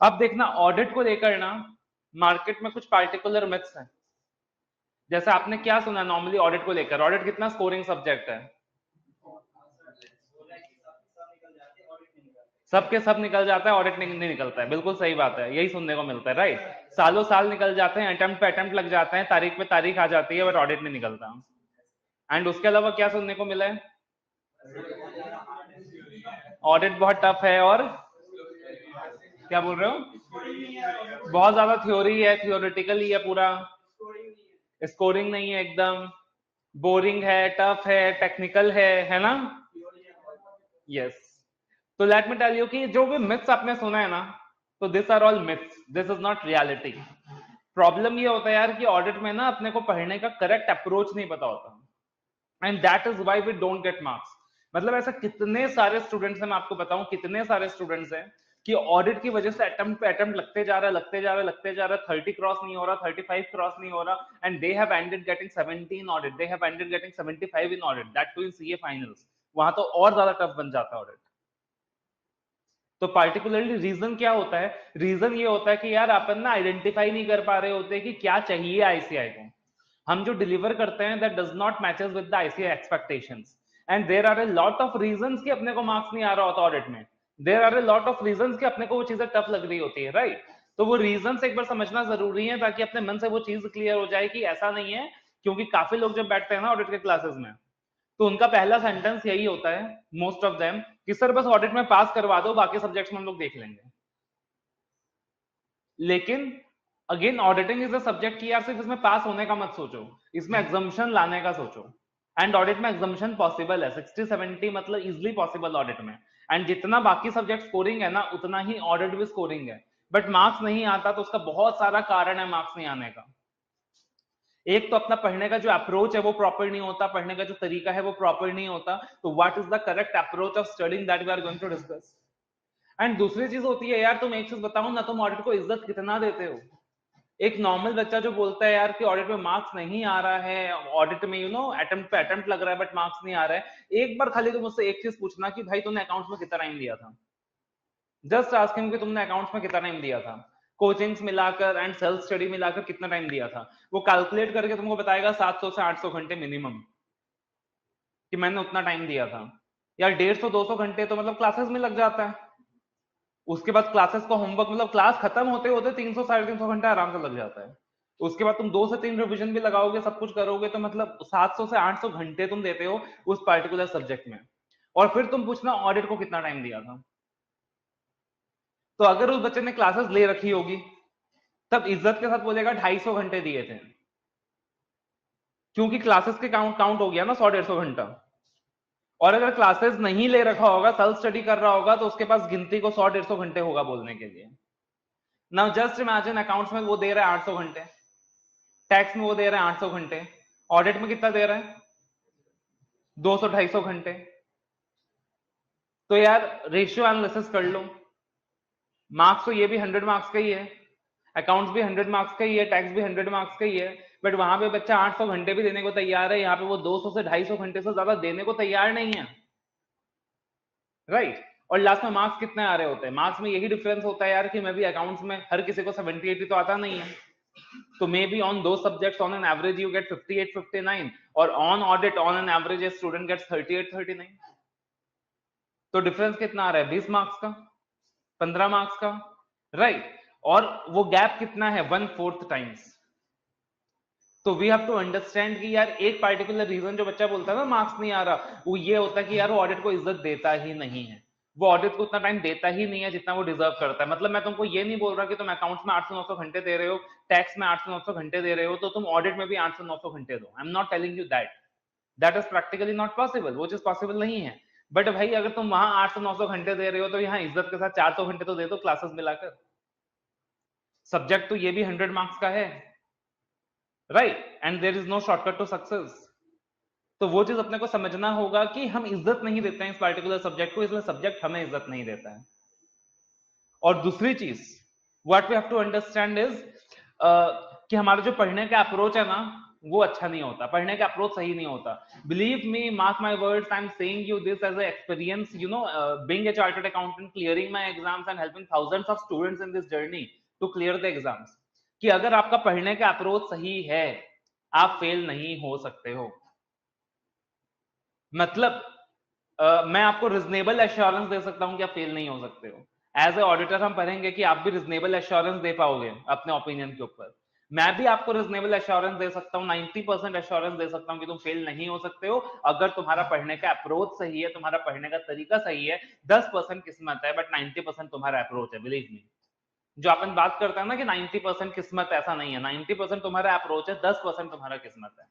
अब देखना ऑडिट को लेकर ना मार्केट में कुछ पार्टिकुलर मिथ्स हैं। जैसे आपने क्या सुना नॉर्मली ऑडिट को लेकर, ऑडिट कितना स्कोरिंग सब्जेक्ट है? सबके सब निकल जाता है, ऑडिट नहीं निकलता है। बिल्कुल सही बात है, यही सुनने को मिलता है, राइट। सालों साल निकल जाते हैं, अटेम्प्ट पे अटेम्प्ट लग जाते हैं, तारीख पे तारीख आ जाती है, बट ऑडिट नहीं निकलता। एंड उसके अलावा क्या सुनने को मिला है? ऑडिट बहुत टफ है, और क्या बोल रहे हो? बहुत ज्यादा थ्योरी है, थियोरिटिकल ही है पूरा, स्कोरिंग नहीं है, एकदम बोरिंग है, टफ है, टेक्निकल है ना? यस। तो लेट मी टेल यू कि जो भी मिथ्स आपने सुना है ना, तो this are all myths, this is not reality. Problem ये होता है यार कि ऑडिट में ना अपने को पढ़ने का करेक्ट अप्रोच नहीं पता होता, and that is why we don't get marks. मतलब ऐसा कितने सारे स्टूडेंट्स हैं, मैं आपको बताऊं कितने सारे स्टूडेंट्स हैं कि ऑडिट की वजह से अटेम्प्ट पे अटेम्प्ट लगते जा रहा है, लगते जा रहा है, लगते जा रहा है, 30 क्रॉस नहीं हो रहा, 35 क्रॉस नहीं हो रहा, and they have ended getting 70 in audit, they have ended getting 75 in audit, that too in CA finals. वहां तो और ज्यादा टफ बन जाता है ऑडिट। तो पार्टिकुलरली रीजन क्या होता है? रीजन ये होता है कि यार अपन ना आइडेंटिफाई नहीं कर पा रहे होते कि क्या चाहिए आईसीआई को। हम जो डिलीवर करते हैं that does not matches with the ICAI expectations, and there are a lot of reasons कि अपने को मार्क्स नहीं आ रहा होता ऑडिट में। There are a lot of reasons कि अपने को वो चीजें टफ लग रही होती है, राइट। तो वो रीजंस एक बार समझना जरूरी है ताकि अपने मन से वो चीज क्लियर हो जाए कि ऐसा नहीं है। क्योंकि काफी लोग जब बैठते हैं ना ऑडिट के क्लासेस में, तो उनका पहला सेंटेंस यही होता है, मोस्ट ऑफ देम, कि सर बस ऑडिट में पास करवा दो, बाकी सब्जेक्ट्स में हम लोग देख लेंगे। लेकिन again auditing is a subject कि यार सिर्फ इसमें पास होने का मत सोचो, इसमें एग्जम्पशन लाने का सोचो। एंड ऑडिट में एग्जम्पशन पॉसिबल है, 60-70 मतलब इजिली पॉसिबल ऑडिट में। एंड जितना बाकी सब्जेक्ट स्कोरिंग है ना, उतना ही ऑडिट भी स्कोरिंग है। बट मार्क्स नहीं आता तो उसका बहुत सारा कारण है मार्क्स नहीं आने का। एक तो अपना पढ़ने का जो अप्रोच है वो प्रॉपर नहीं होता, पढ़ने का जो तरीका है वो प्रॉपर नहीं होता। तो what is the correct approach of studying, that we are going to discuss. And दूसरी चीज होती है यार, तुम एक चीज बताओ ना, तुम ऑडिट को इज्जत कितना देते हो? एक नॉर्मल बच्चा जो बोलता है यार कि ऑडिट में मार्क्स नहीं आ रहा है, ऑडिट में अटेम्प्ट पे अटेम्प्ट लग रहा है बट मार्क्स नहीं आ रहा है, एक बार खाली तुम मुझसे एक चीज पूछना कि भाई तुमने अकाउंट्स में कितना टाइम दिया था। जस्ट आस्क हिम कि तुमने अकाउंट्स में कितना टाइम दिया था, कोचिंग्स मिलाकर एंड सेल्फ स्टडी मिलाकर कितना टाइम दिया था। वो कैलकुलेट करके तुमको बताएगा 700 से 800 घंटे मिनिमम, कि मैंने उतना टाइम दिया था। यार 150-200 घंटे तो मतलब क्लासेस में लग जाता है। उसके बाद क्लासेस का होमवर्क, मतलब क्लास खत्म होते होते 300-350 घंटा आराम से लग जाता है। उसके बाद तुम 2 से 3 रिवीजन भी लगाओगे, सब कुछ करोगे, तो मतलब 700 से 800 घंटे तुम देते हो उस पर्टिकुलर सब्जेक्ट में। और फिर तुम पूछना ऑडिट को कितना टाइम दिया था। तो अगर उस बच्चे ने क्लासेस ले रखी होगी तब इज्जत के साथ बोलेगा 250 घंटे दिए थे, क्योंकि क्लासेस के काउंट हो गया ना 100-150 घंटा। और अगर क्लासेस नहीं ले रखा होगा, सेल्फ स्टडी कर रहा होगा, तो उसके पास गिनती को 100-150 घंटे होगा बोलने के लिए। नाउ जस्ट इमेजिन अकाउंट्स में वो दे रहा है 800 घंटे, टैक्स में वो दे रहा है 800 घंटे, ऑडिट में कितना दे रहा है? 200-250 घंटे। तो यार रेशियो एनालिसिस कर लो, मार्क्स तो ये भी 100 मार्क्स का ही है, अकाउंट्स भी 100 मार्क्स का ही है, टैक्स भी 100 मार्क्स का ही है, बट वहां पे बच्चा 800 घंटे भी देने को तैयार है, यहाँ पे वो 200 से 250 घंटे से ज्यादा देने को तैयार नहीं है, राइट। और लास्ट में मार्क्स कितने आ रहे होते हैं? मार्क्स में यही डिफरेंस होता है यार कि मैं भी अकाउंट्स में हर किसी को 70-80 तो आता नहीं है, तो मे बी ऑन दो subjects on an average you get 58-59, और on audit on an average a student gets 38-39। तो डिफरेंस कितना आ रहा है? 20 मार्क्स का, 15 मार्क्स का, राइट। और वो गैप कितना है? 1/4 टाइम्स। तो वी हैव टू अंडरस्टैंड कि यार एक पार्टिकुलर रीजन जो बच्चा बोलता है ना मार्क्स नहीं आ रहा, वो ये होता है कि यार वो ऑडिट को इज्जत देता ही नहीं है, वो ऑडिट को उतना टाइम देता ही नहीं है जितना वो डिजर्व करता है। मतलब मैं तुमको ये नहीं बोल रहा कि तुम अकाउंट्स में 800-900 घंटे दे रहे हो, टैक्स में 800-900 घंटे दे रहे हो, तो तुम ऑडिट में भी 800-900 घंटे दो। I am not telling you that, that is practically not possible, वो चीज पॉसिबल नहीं है। बट भाई अगर तुम वहां 800-900 घंटे दे रहे हो, तो यहाँ इज्जत के साथ 400 घंटे तो दे दो क्लासेस मिलाकर। सब्जेक्ट तो ये भी 100 मार्क्स का है, right, and there is no shortcut to success. तो वो चीज अपने को समझना होगा कि हम इज्जत नहीं देते हैं इस पर्टिकुलर सब्जेक्ट को, इसलिए सब्जेक्ट हमें इज्जत नहीं देता है। और दूसरी चीज what we have to understand is कि हमारा जो पढ़ने का अप्रोच है ना, वो अच्छा नहीं होता, पढ़ने का अप्रोच सही नहीं होता। Believe me, mark my words, I am saying you this as a experience, you know, being a chartered accountant, clearing my exams and helping thousands of students in this journey to clear the exams, कि अगर आपका पढ़ने का approach सही है, आप fail नहीं हो सकते हो। मतलब मैं आपको रिजनेबल एश्योरेंस दे सकता हूं कि आप फेल नहीं हो सकते हो। एज ए ऑडिटर हम पढ़ेंगे कि आप भी रिजनेबल एश्योरेंस दे पाओगे अपने ओपिनियन के ऊपर। मैं भी आपको रिजनेबल एश्योरेंस दे सकता हूँ, 90% एश्योरेंस दे सकता हूँ कि तुम फेल नहीं हो सकते हो, अगर तुम्हारा पढ़ने का अप्रोच सही है, तुम्हारा पढ़ने का तरीका सही है। 10% किस्मत है, बट 90% तुम्हारा अप्रोच है। बिलीव मी, जो अपन बात करते हैं ना कि 90% किस्मत, ऐसा नहीं है। 90% तुम्हारा अप्रोच है, 10% तुम्हारा किस्मत है।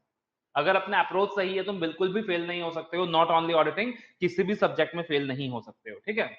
अगर अपना अप्रोच सही है, तुम बिल्कुल भी फेल नहीं हो सकते हो। नॉट ओनली ऑडिटिंग, किसी भी सब्जेक्ट में फेल नहीं हो सकते हो। ठीक है।